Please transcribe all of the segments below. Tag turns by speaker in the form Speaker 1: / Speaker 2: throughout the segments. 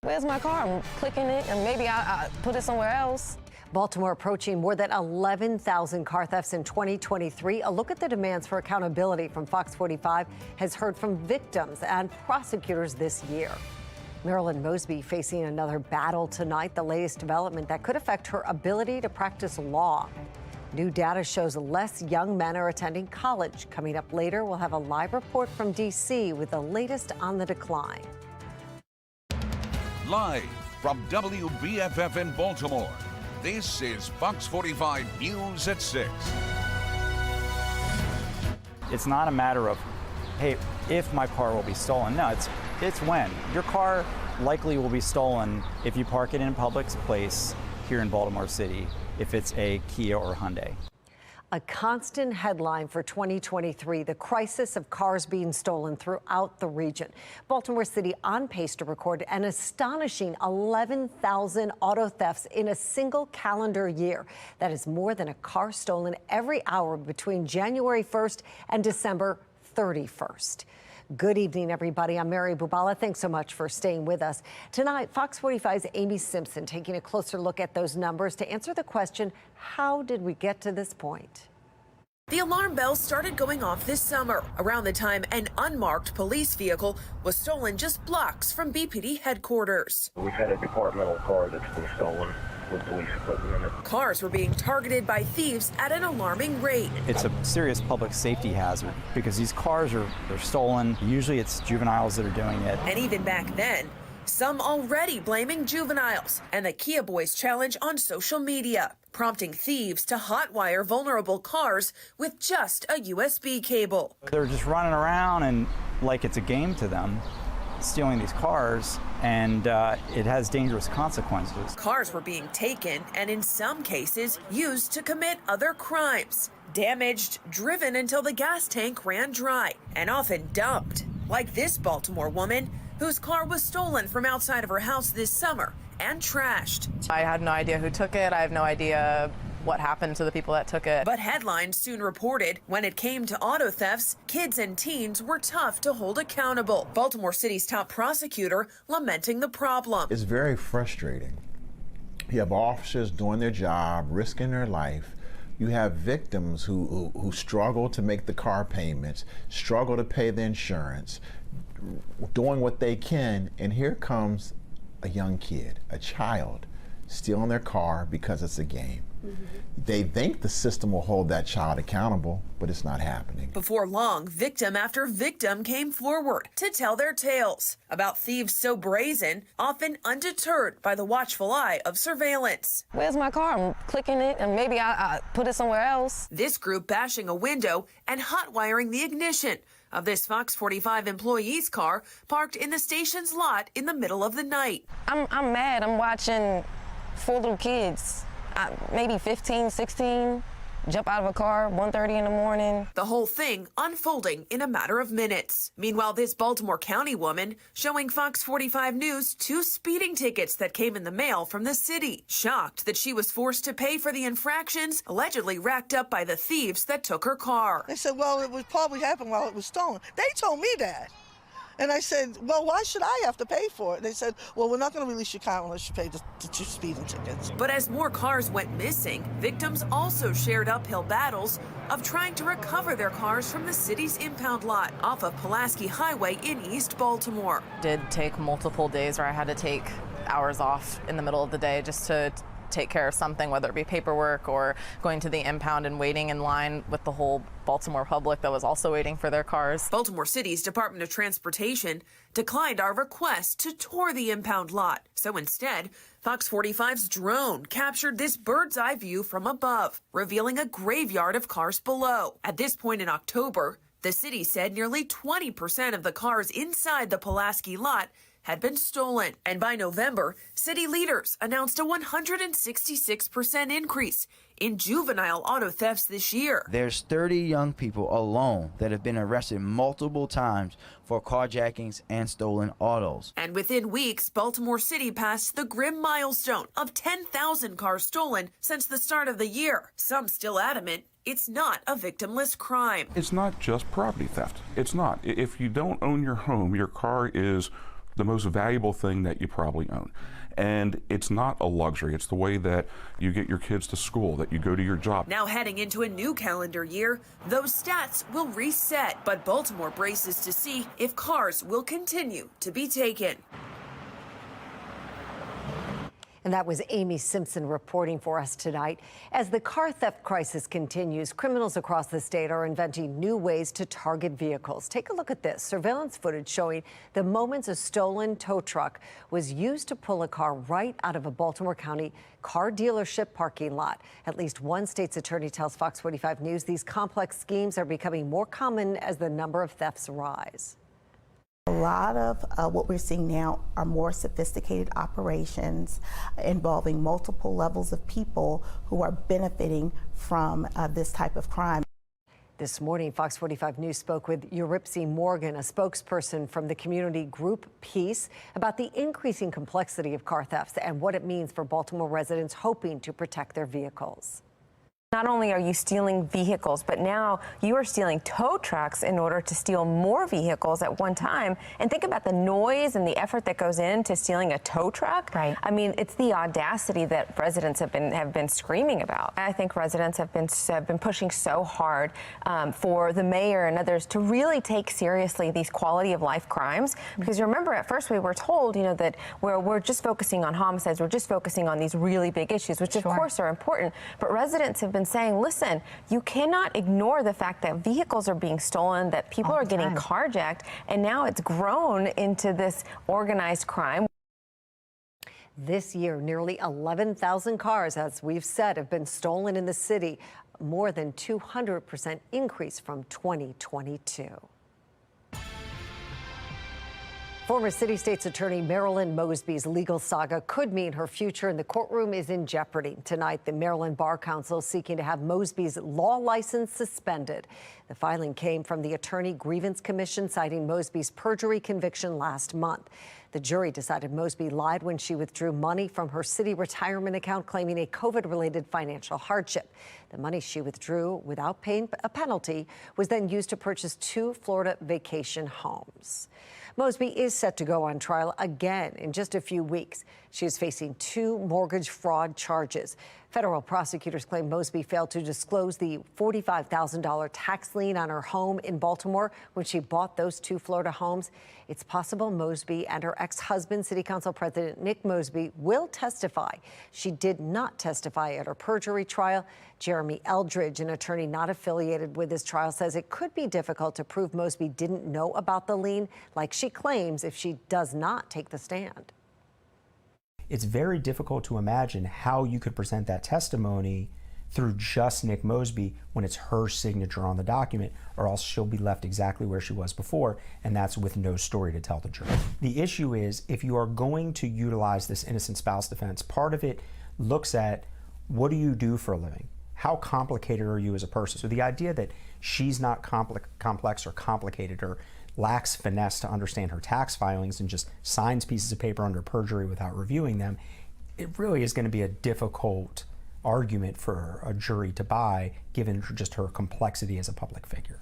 Speaker 1: Where's my car? I'm clicking it, and maybe I put it somewhere else.
Speaker 2: Baltimore approaching more than 11,000 car thefts in 2023. A look at the demands for accountability from Fox 45 has heard from victims and prosecutors this year. Marilyn Mosby facing another battle tonight, the latest development that could affect her ability to practice law. New data shows less young men are attending college. Coming up later, we'll have a live report from D.C. with the latest on the decline.
Speaker 3: Live from WBFF in Baltimore, this is Fox 45 News at 6.
Speaker 4: It's not a matter of, hey, if my car will be stolen. No, it's when. Your car likely will be stolen if you park it in a public place here in Baltimore City, if it's a Kia or Hyundai.
Speaker 2: A constant headline for 2023, the crisis of cars being stolen throughout the region. Baltimore City on pace to record an astonishing 11,000 auto thefts in a single calendar year. That is more than a car stolen every hour between January 1st and December 31st. Good evening, everybody. I'm Mary Bubala. Thanks so much for staying with us. Tonight, Fox 45's Amy Simpson taking a closer look at those numbers to answer the question, how did we get to this point?
Speaker 5: The alarm bells started going off this summer, around the time an unmarked police vehicle was stolen just blocks from BPD headquarters.
Speaker 6: We've had a departmental car that's been stolen with police equipment in it.
Speaker 5: Cars were being targeted by thieves at an alarming rate.
Speaker 4: It's a serious public safety hazard because these cars they're stolen. Usually it's juveniles that are doing it.
Speaker 5: And even back then, some already blaming juveniles and the Kia Boys challenge on social media, prompting thieves to hotwire vulnerable cars with just a USB cable.
Speaker 4: They're just running around and like it's a game to them, stealing these cars, and it has dangerous consequences.
Speaker 5: Cars were being taken and in some cases used to commit other crimes. Damaged, driven until the gas tank ran dry, and often dumped. Like this Baltimore woman whose car was stolen from outside of her house this summer and trashed.
Speaker 7: I had no idea who took it. I have no idea what happened to the people that took it.
Speaker 5: But headlines soon reported when it came to auto thefts, kids and teens were tough to hold accountable. Baltimore City's top prosecutor lamenting the problem.
Speaker 8: It's very frustrating. You have officers doing their job, risking their life. You have victims who struggle to make the car payments, struggle to pay the insurance, doing what they can, and here comes a young kid, a child, stealing their car because it's a game. They think the system will hold that child accountable, but it's not happening.
Speaker 5: Before long, victim after victim came forward to tell their tales about thieves so brazen, often undeterred by the watchful eye of surveillance.
Speaker 1: Where's my car? I'm clicking it, and maybe I put it somewhere else.
Speaker 5: This group bashing a window and hotwiring the ignition of this Fox 45 employee's car parked in the station's lot in the middle of the night.
Speaker 1: I'm mad. I'm watching 4 little kids, maybe 15, 16, jump out of a car 1:30 in the morning.
Speaker 5: The whole thing unfolding in a matter of minutes. Meanwhile, this Baltimore County woman showing Fox 45 News 2 speeding tickets that came in the mail from the city. Shocked that she was forced to pay for the infractions allegedly racked up by the thieves that took her car.
Speaker 9: They said, well, it would probably happen while it was stolen. They told me that. And I said, well, why should I have to pay for it? They said, well, we're not going to release your car unless you pay the 2 speeding tickets.
Speaker 5: But as more cars went missing, victims also shared uphill battles of trying to recover their cars from the city's impound lot off of Pulaski Highway in East Baltimore.
Speaker 7: It did take multiple days where I had to take hours off in the middle of the day just to take care of something, whether it be paperwork or going to the impound and waiting in line with the whole Baltimore public that was also waiting for their cars.
Speaker 5: Baltimore City's Department of Transportation declined our request to tour the impound lot. So instead, Fox 45's drone captured this bird's eye view from above, revealing a graveyard of cars below. At this point in October, the city said nearly 20% of the cars inside the Pulaski lot had been stolen. And by November, city leaders announced a 166% increase in juvenile auto thefts this year.
Speaker 10: There's 30 young people alone that have been arrested multiple times for carjackings and stolen autos.
Speaker 5: And within weeks, Baltimore City passed the grim milestone of 10,000 cars stolen since the start of the year. Some still adamant it's not a victimless crime.
Speaker 11: It's not just property theft. It's not. If you don't own your home, your car is the most valuable thing that you probably own. And it's not a luxury. It's the way that you get your kids to school, that you go to your job.
Speaker 5: Now heading into a new calendar year, those stats will reset, but Baltimore braces to see if cars will continue to be taken.
Speaker 2: And that was Amy Simpson reporting for us tonight. As the car theft crisis continues, criminals across the state are inventing new ways to target vehicles. Take a look at this. Surveillance footage showing the moments a stolen tow truck was used to pull a car right out of a Baltimore County car dealership parking lot. At least one state's attorney tells Fox 45 News these complex schemes are becoming more common as the number of thefts rise.
Speaker 12: A lot of what we're seeing now are more sophisticated operations involving multiple levels of people who are benefiting from this type of crime.
Speaker 2: This morning, Fox 45 News spoke with Eurypsy Morgan, a spokesperson from the community group Peace, about the increasing complexity of car thefts and what it means for Baltimore residents hoping to protect their vehicles.
Speaker 13: Not only are you stealing vehicles, but now you are stealing tow trucks in order to steal more vehicles at one time. And think about the noise and the effort that goes into stealing a tow truck. Right. I mean, it's the audacity that residents have been screaming about. I think residents have been pushing so hard for the mayor and others to really take seriously these quality of life crimes. Because remember, at first we were told, that we're just focusing on homicides, we're just focusing on these really big issues, which of course are important. But residents have been saying, listen, you cannot ignore the fact that vehicles are being stolen, that people are getting carjacked, and now it's grown into this organized crime.
Speaker 2: This year, nearly 11,000 cars, as we've said, have been stolen in the city, more than 200% increase from 2022. Former City State's Attorney Marilyn Mosby's legal saga could mean her future in the courtroom is in jeopardy. Tonight, the Maryland Bar Council is seeking to have Mosby's law license suspended. The filing came from the Attorney Grievance Commission, citing Mosby's perjury conviction last month. The jury decided Mosby lied when she withdrew money from her city retirement account, claiming a COVID-related financial hardship. The money she withdrew without paying a penalty was then used to purchase 2 Florida vacation homes. Mosby is set to go on trial again in just a few weeks. She is facing 2 mortgage fraud charges. Federal prosecutors claim Mosby failed to disclose the $45,000 tax lien on her home in Baltimore when she bought those 2 Florida homes. It's possible Mosby and her ex-husband, City Council President Nick Mosby, will testify. She did not testify at her perjury trial. Jeremy Eldridge, an attorney not affiliated with this trial, says it could be difficult to prove Mosby didn't know about the lien, like she claims, if she does not take the stand.
Speaker 14: It's very difficult to imagine how you could present that testimony through just Nick Mosby when it's her signature on the document, or else she'll be left exactly where she was before, and that's with no story to tell the jury. The issue is, if you are going to utilize this innocent spouse defense, part of it looks at, what do you do for a living? How complicated are you as a person? So the idea that she's not complex or complicated or lacks finesse to understand her tax filings and just signs pieces of paper under perjury without reviewing them, it really is going to be a difficult argument for a jury to buy, given just her complexity as a public figure.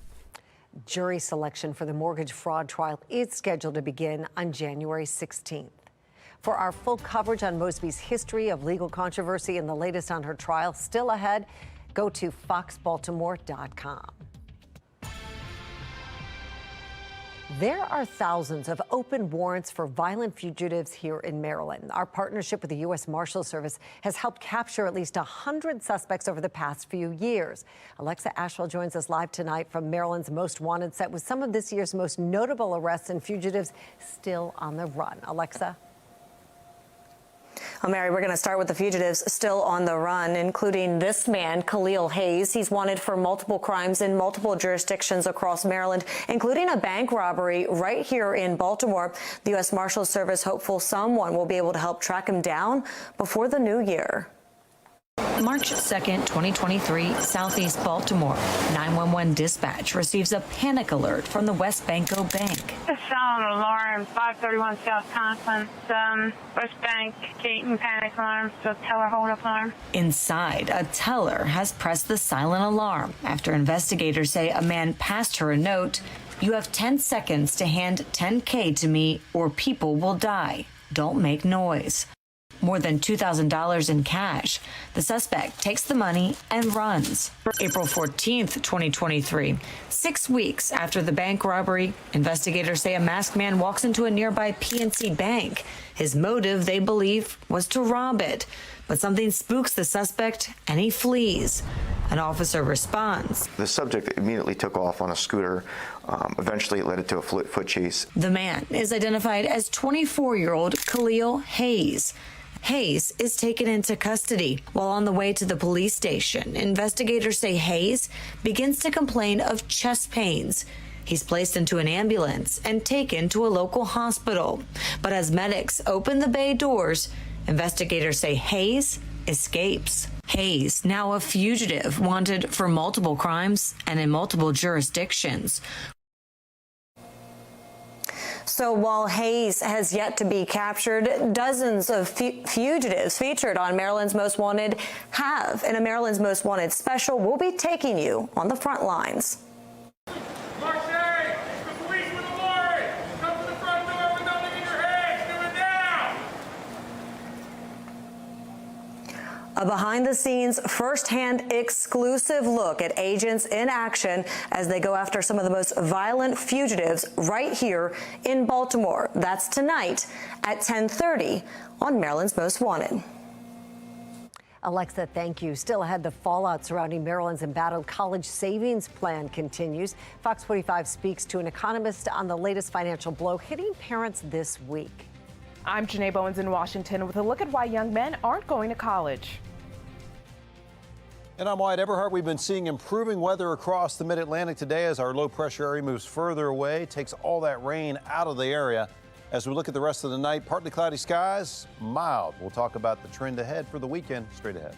Speaker 2: Jury selection for the mortgage fraud trial is scheduled to begin on January 16th. For our full coverage on Mosby's history of legal controversy and the latest on her trial, still ahead, go to foxbaltimore.com. There are thousands of open warrants for violent fugitives here in Maryland. Our partnership with the U.S. Marshals Service has helped capture at least 100 suspects over the past few years. Alexa Ashwell joins us live tonight from Maryland's Most Wanted set with some of this year's most notable arrests and fugitives still on the run. Alexa?
Speaker 15: Well, Mary, we're going to start with the fugitives still on the run, including this man, Khalil Hayes. He's wanted for multiple crimes in multiple jurisdictions across Maryland, including a bank robbery right here in Baltimore. The U.S. Marshals Service hopeful someone will be able to help track him down before the new year.
Speaker 16: March 2nd, 2023, Southeast Baltimore. 911 dispatch receives a panic alert from the West Banco Bank.
Speaker 17: Just saw an alarm, 531 South Conklin, West Bank, Keaton, panic alarm, so teller hold-up alarm.
Speaker 16: Inside, a teller has pressed the silent alarm after investigators say a man passed her a note You have 10 seconds to hand $10K to me or people will die. Don't make noise. More than $2,000 in cash. The suspect takes the money and runs. April 14th, 2023, 6 weeks after the bank robbery, investigators say a masked man walks into a nearby PNC bank. His motive, they believe, was to rob it. But something spooks the suspect and he flees. An officer responds.
Speaker 18: The subject immediately took off on a scooter. Eventually, it led to a foot chase.
Speaker 16: The man is identified as 24-year-old Khalil Hayes. Hayes is taken into custody. While on the way to the police station, investigators say Hayes begins to complain of chest pains. He's placed into an ambulance and taken to a local hospital. But as medics open the bay doors, investigators say Hayes escapes. Hayes, now a fugitive, wanted for multiple crimes and in multiple jurisdictions.
Speaker 15: So while Hayes has yet to be captured, dozens of fugitives featured on Maryland's Most Wanted have. In a Maryland's Most Wanted special, we'll be taking you on the front lines. A behind-the-scenes, first-hand, exclusive look at agents in action as they go after some of the most violent fugitives right here in Baltimore. That's tonight at 10:30 on Maryland's Most Wanted.
Speaker 2: Alexa, thank you. Still ahead, the fallout surrounding Maryland's embattled college savings plan continues. Fox 45 speaks to an economist on the latest financial blow hitting parents this week.
Speaker 19: I'm Janae Bowens in Washington with a look at why young men aren't going to college.
Speaker 20: And I'm Wyatt Everhart. We've been seeing improving weather across the mid-Atlantic today as our low pressure area moves further away, takes all that rain out of the area. As we look at the rest of the night, partly cloudy skies, mild. We'll talk about the trend ahead for the weekend straight ahead.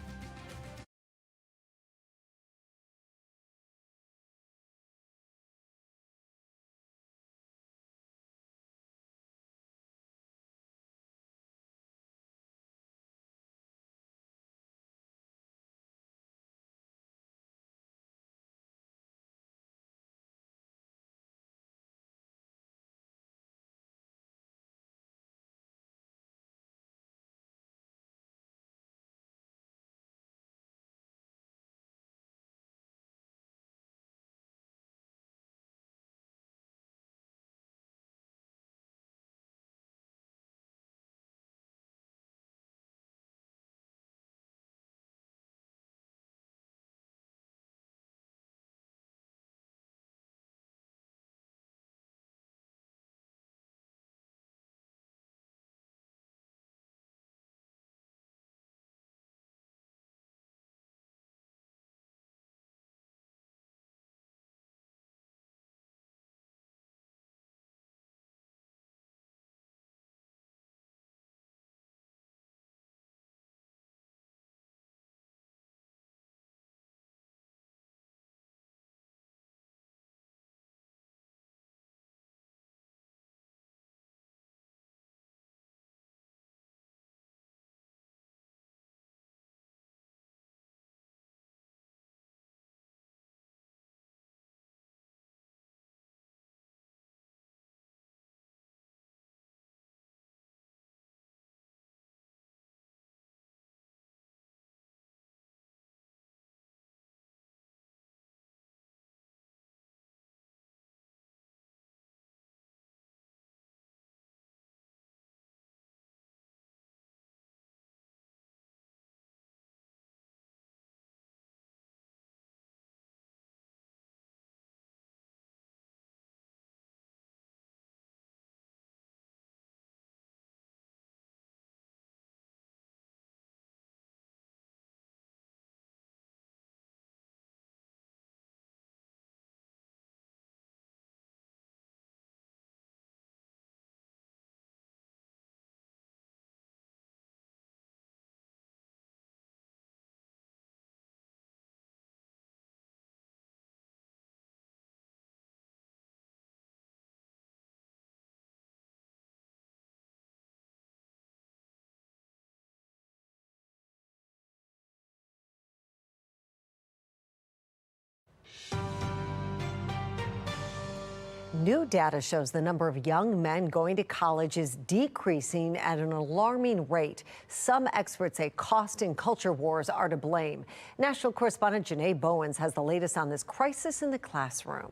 Speaker 2: New data shows the number of young men going to college is decreasing at an alarming rate. Some experts say cost and culture wars are to blame. National correspondent Janae Bowens has the latest on this crisis in the classroom.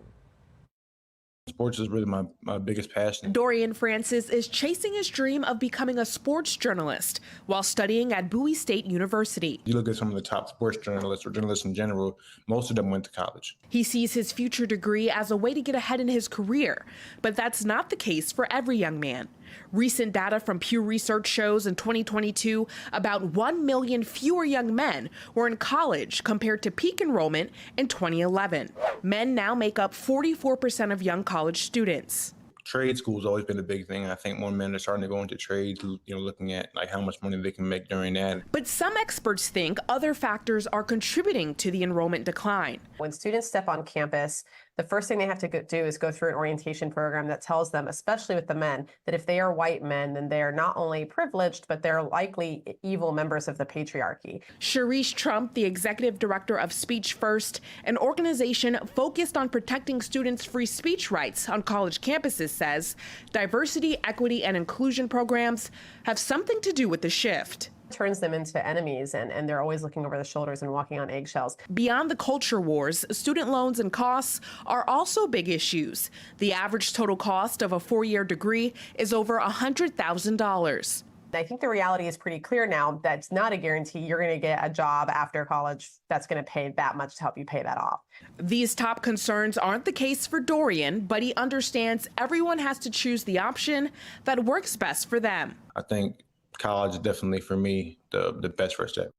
Speaker 21: Sports is really my biggest passion.
Speaker 19: Dorian Francis is chasing his dream of becoming a sports journalist while studying at Bowie State University.
Speaker 21: You look at some of the top sports journalists or journalists in general, most of them went to college.
Speaker 19: He sees his future degree as a way to get ahead in his career, but that's not the case for every young man. Recent data from Pew Research shows in 2022 about 1 million fewer young men were in college compared to peak enrollment in 2011. Men now make up 44% of young college students.
Speaker 21: Trade school's always been a big thing. I think more men are starting to go into trades, looking at like how much money they can make during that.
Speaker 19: But some experts think other factors are contributing to the enrollment decline.
Speaker 22: When students step on campus, the first thing they have to do is go through an orientation program that tells them, especially with the men, that if they are white men, then they are not only privileged, but they're likely evil members of the patriarchy.
Speaker 19: Sharice Trump, the executive director of Speech First, an organization focused on protecting students' free speech rights on college campuses, says diversity, equity, and inclusion programs have something to do with the shift.
Speaker 22: Turns them into enemies, and they're always looking over the shoulders and walking on eggshells.
Speaker 19: Beyond the culture wars, student loans and costs are also big issues. The average total cost of a four-year degree is over $100,000.
Speaker 22: I think the reality is pretty clear now that it's not a guarantee you're going to get a job after college that's going to pay that much to help you pay that off.
Speaker 19: These top concerns aren't the case for Dorian, but he understands everyone has to choose the option that works best for them.
Speaker 21: I think college is definitely, for me, the best first step.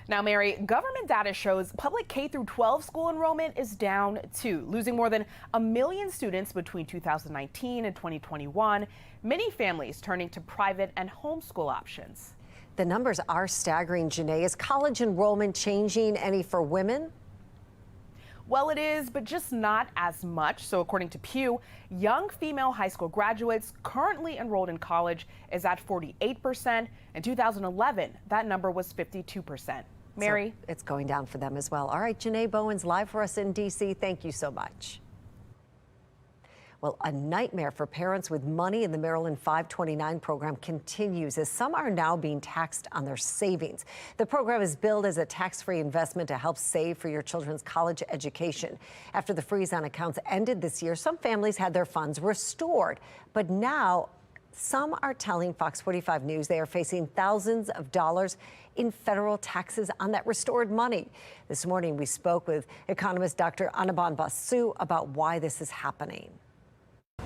Speaker 19: Now, Mary, government data shows public K-12 school enrollment is down too, losing more than 1 million students between 2019 and 2021. Many families turning to private and homeschool options.
Speaker 2: The numbers are staggering, Janae. Is college enrollment changing any for women?
Speaker 19: Well, it is, but just not as much. So according to Pew, young female high school graduates currently enrolled in college is at 48%. In 2011, that number was 52%. Mary?
Speaker 2: So it's going down for them as well. All right, Janae Bowens live for us in D.C. Thank you so much. Well, a nightmare for parents with money in the Maryland 529 program continues as some are now being taxed on their savings. The program is billed as a tax-free investment to help save for your children's college education. After the freeze on accounts ended this year, some families had their funds restored. But now some are telling Fox 45 News they are facing thousands of dollars in federal taxes on that restored money. This morning, we spoke with economist Dr. Anirban Basu about why this is happening.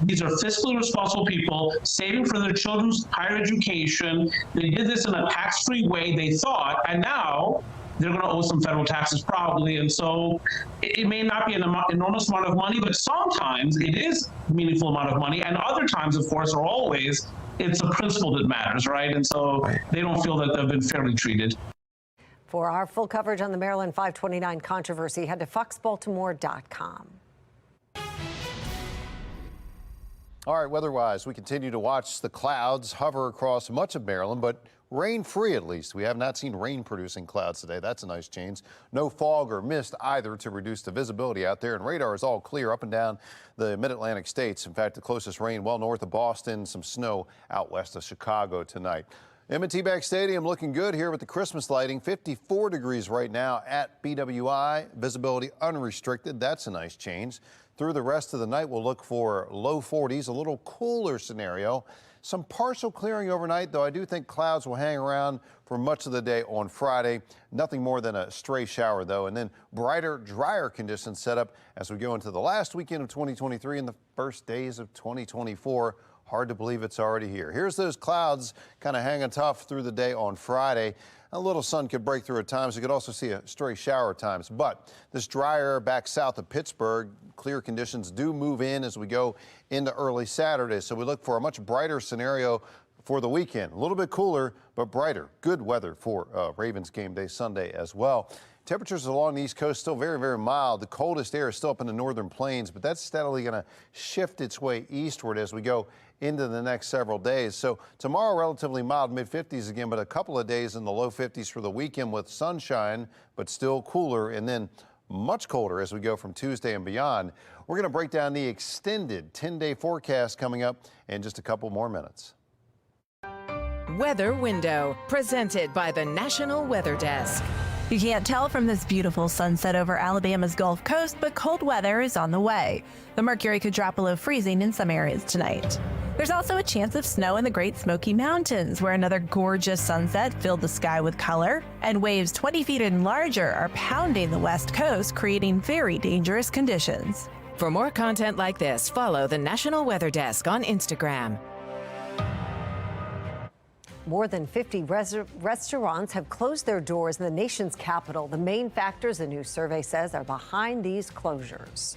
Speaker 23: These are fiscally responsible people saving for their children's higher education. They did this in a tax-free way, they thought, and now they're going to owe some federal taxes probably. And so it may not be an enormous amount of money, but sometimes it is a meaningful amount of money. And other times, of course, or always, it's the principle that matters, right? And so they don't feel that they've been fairly treated.
Speaker 2: For our full coverage on the Maryland 529 controversy, head to foxbaltimore.com.
Speaker 20: All right, weather-wise, we continue to watch the clouds hover across much of Maryland, but rain-free at least. We have not seen rain-producing clouds today. That's a nice change. No fog or mist either to reduce the visibility out there, and radar is all clear up and down the mid-Atlantic states. In fact, the closest rain well north of Boston, some snow out west of Chicago tonight. M&T Bank Stadium looking good here with the Christmas lighting. 54 degrees right now at BWI. Visibility unrestricted. That's a nice change. Through the rest of the night, we'll look for low 40s, a little cooler scenario. Some partial clearing overnight, though I do think clouds will hang around for much of the day on Friday. Nothing more than a stray shower, though. And then brighter, drier conditions set up as we go into the last weekend of 2023 and the first days of 2024. Hard to believe it's already here. Here's those clouds kind of hanging tough through the day on Friday. A little sun could break through at times. You could also see a stray shower at times. But this dry air back south of Pittsburgh, clear conditions do move in as we go into early Saturday. So we look for a much brighter scenario for the weekend. A little bit cooler, but brighter. Good weather for Ravens game day Sunday as well. Temperatures along the East Coast still very, very mild. The coldest air is still up in the northern plains, but that's steadily going to shift its way eastward as we go into the next several days. So tomorrow, relatively mild, mid-50s again, but a couple of days in the low 50s for the weekend with sunshine, but still cooler. And then much colder as we go from Tuesday and beyond. We're going to break down the extended 10-day forecast coming up in just a couple more minutes.
Speaker 3: Weather Window, presented by the National Weather Desk.
Speaker 4: You can't tell from this beautiful sunset over Alabama's Gulf Coast, but cold weather is on the way. The mercury could drop below freezing in some areas tonight. There's also a chance of snow in the Great Smoky Mountains, where another gorgeous sunset filled the sky with color, and waves 20 feet and larger are pounding the west coast, creating very dangerous conditions.
Speaker 3: For more content like this, follow the National Weather Desk on Instagram.
Speaker 2: More than 50 restaurants have closed their doors in the nation's capital. The main factors a new survey says are behind these closures.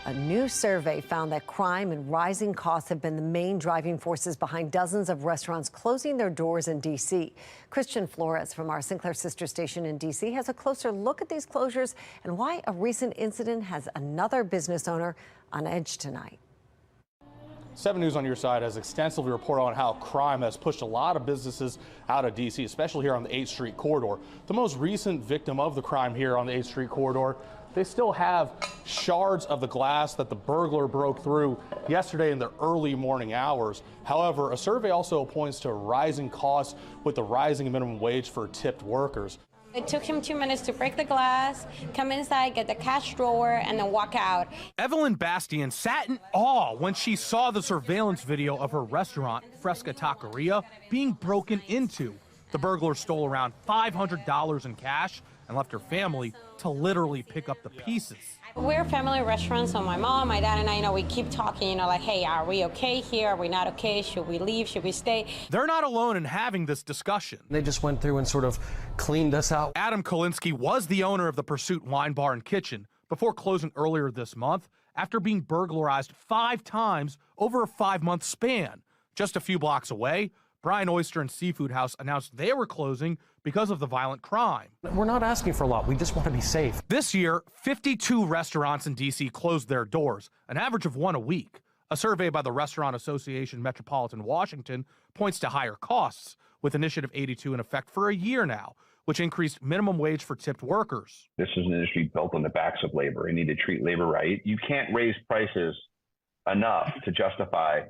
Speaker 2: A new survey found that crime and rising costs have been the main driving forces behind dozens of restaurants closing their doors in D.C. Christian Flores from our Sinclair sister station in D.C. has a closer look at these closures and why a recent incident has another business owner on edge tonight.
Speaker 6: 7 News on your side has extensively reported on how crime has pushed a lot of businesses out of D.C., especially here on the 8th Street corridor. The most recent victim of the crime here on the 8th Street corridor, they still have shards of the glass that the burglar broke through yesterday in the early morning hours. However, a survey also points to rising costs with the rising minimum wage for tipped workers.
Speaker 24: It took him 2 minutes to break the glass, come inside, get the cash drawer, and then walk out.
Speaker 25: Evelyn Bastian sat in awe when she saw the surveillance video of her restaurant, Fresca Taqueria, being broken into. The burglar stole around $500 in cash and left her family to literally pick up the pieces.
Speaker 24: We're a family restaurant, so my mom, my dad, and I, we keep talking, like, hey, are we okay here? Are we not okay? Should we leave? Should we stay?
Speaker 25: They're not alone in having this discussion.
Speaker 26: They just went through and sort of cleaned us out.
Speaker 25: Adam Kolinsky was the owner of the Pursuit Wine Bar and Kitchen before closing earlier this month after being burglarized 5 times over a 5-month span. Just a few blocks away, Bryan Oyster and Seafood House announced they were closing because of the violent crime.
Speaker 26: We're not asking for a lot. We just want to be safe.
Speaker 25: This year, 52 restaurants in D.C. closed their doors, an average of one a week. A survey by the Restaurant Association Metropolitan Washington points to higher costs, with Initiative 82 in effect for a year now, which increased minimum wage for tipped workers.
Speaker 1: This is an industry built on the backs of labor. You need to treat labor right. You can't raise prices enough to justify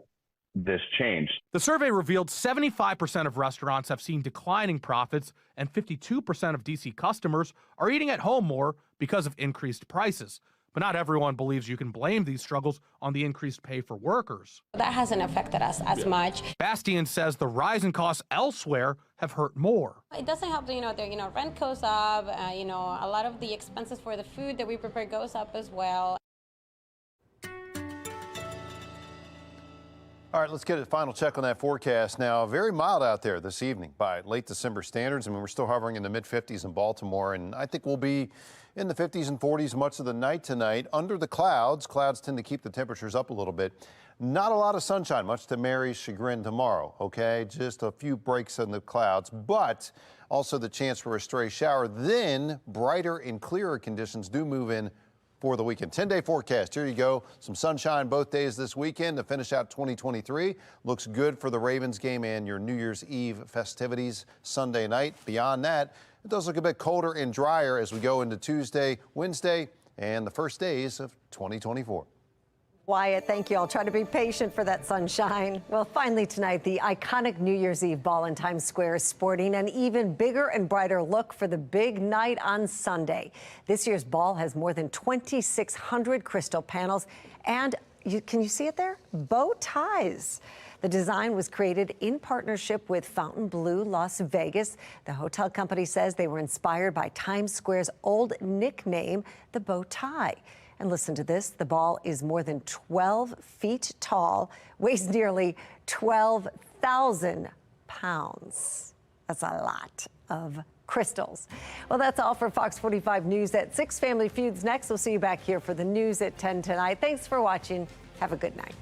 Speaker 1: this change.
Speaker 25: The survey revealed 75% of restaurants have seen declining profits, and 52% of D.C. customers are eating at home more because of increased prices. But not everyone believes you can blame these struggles on the increased pay for workers.
Speaker 24: That hasn't affected us as much.
Speaker 25: Bastian says the rise in costs elsewhere have hurt more.
Speaker 24: It doesn't help, rent goes up, a lot of the expenses for the food that we prepare goes up as well.
Speaker 20: All right, let's get a final check on that forecast now. Very mild out there this evening by late December standards. I mean, we're still hovering in the mid-50s in Baltimore, and I think we'll be in the 50s and 40s much of the night tonight. Under the clouds, clouds tend to keep the temperatures up a little bit. Not a lot of sunshine, much to Mary's chagrin tomorrow, okay? Just a few breaks in the clouds, but also the chance for a stray shower. Then brighter and clearer conditions do move in for the weekend. 10-day forecast. Here you go. Some sunshine both days this weekend to finish out 2023. Looks good for the Ravens game and your New Year's Eve festivities Sunday night. Beyond that, it does look a bit colder and drier as we go into Tuesday, Wednesday, and the first days of 2024.
Speaker 2: Wyatt, thank you. I'll try to be patient for that sunshine. Well, finally tonight, the iconic New Year's Eve ball in Times Square is sporting an even bigger and brighter look for the big night on Sunday. This year's ball has more than 2,600 crystal panels and, can you see it there? Bow ties. The design was created in partnership with Fontainebleau Las Vegas. The hotel company says they were inspired by Times Square's old nickname, the bow tie. And listen to this, the ball is more than 12 feet tall, weighs nearly 12,000 pounds. That's a lot of crystals. Well, that's all for Fox 45 News at 6. Family Feud's next. We'll see you back here for the news at 10 tonight. Thanks for watching. Have a good night.